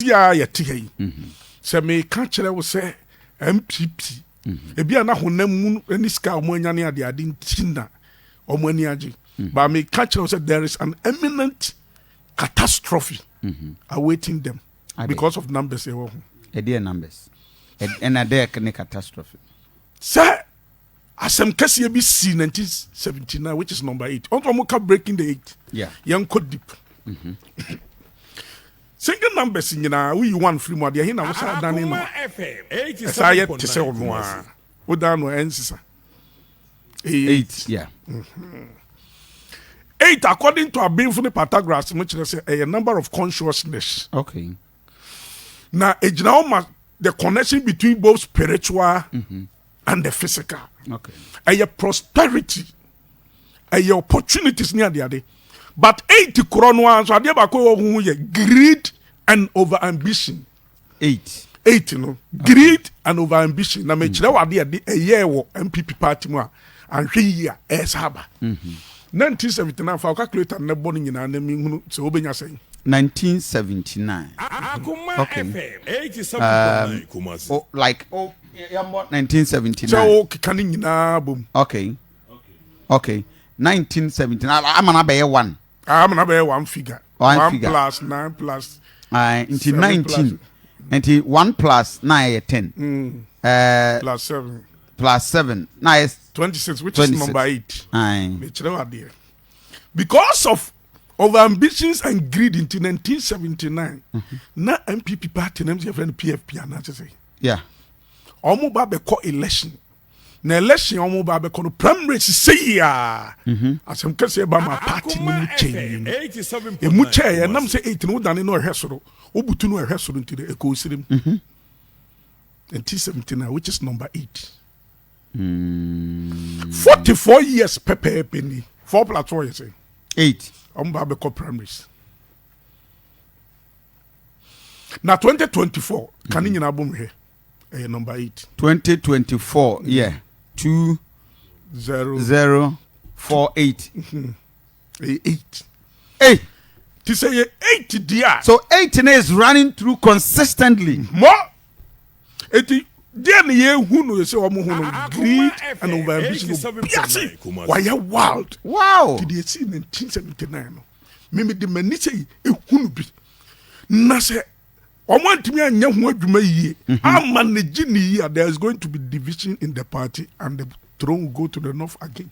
ya yɛte ha yi sɛ meka kyerɛ wo sɛ MPP ebia na honam mu ani sika ɔmo anya ne ade nti na ɔmo ani agye but meka kyerɛ wo sɛ there is an imminent catastrophe awaiting them because of numbers ɛwɔ ho ɛdeɛ numbers ɛna dɛ ne catastrophe sɛ asɛm kɛseɛ bi si 1979 which is number 8 ɔnto ɔmo ka breaking the 8 yɛnkɔ deep single numbers nyina we one free mo de he na wo sa dan no esa yɛ te sɛ ono a wo dan no ensisa 8 8 according to Abinfo Pythagoras mo kyerɛ sɛ a number of consciousness. Okay. Na ejina o ma the connection between both spiritual and the physical. Okay. A prosperity, a opportunities near the other. But 8 krono so ade ba ko hu ye greed and over ambition. 8 no. Greed and over ambition. Na me kyerɛ wade ade eye wo MPP party mu a anhwe yi a esaba. 1979 fa calculator na bɔ no nyina na mi hunu sɛ obenya sɛn. 1979. Akoma FM 87.9 oh, like 1979. So kika ni nyina bom. Okay. 1979. I'm an abe 1. I'm an abe 1 figure. 1 plus 9 plus. Into 19. Into 1 plus 9 10. Plus 7. Plus 7. Now it's 26, which 26. is number 8. Because of over ambitions and greed into 1979, na MPP party names your friend PFP and that's say. Yeah. Omo ba be call election. Na election omo ba be call primaries say ya. Asem kase ba ma party ni mu change. E mu change na nam say 8 no dan no ehwesoro. Obutu no ehwesoro nti de ekosirim. 1979 which is number 8. 44 years pepe penny. 4 plus 4 you say. 8. Omo ba call primaries. Na 2024 kan ni nyina bom here. Number 8. 2024 yeah. 2048. 8. Hey. To say 8 dia. So 8 is running through consistently. More. 80 dia ne ye hu no say omo hu no greed and over ambition. Why you wild. Wow. Did you see 1979 no. Me de mani say e hu no bi. Na say there is going to be division in the party and the throne will go to the north again.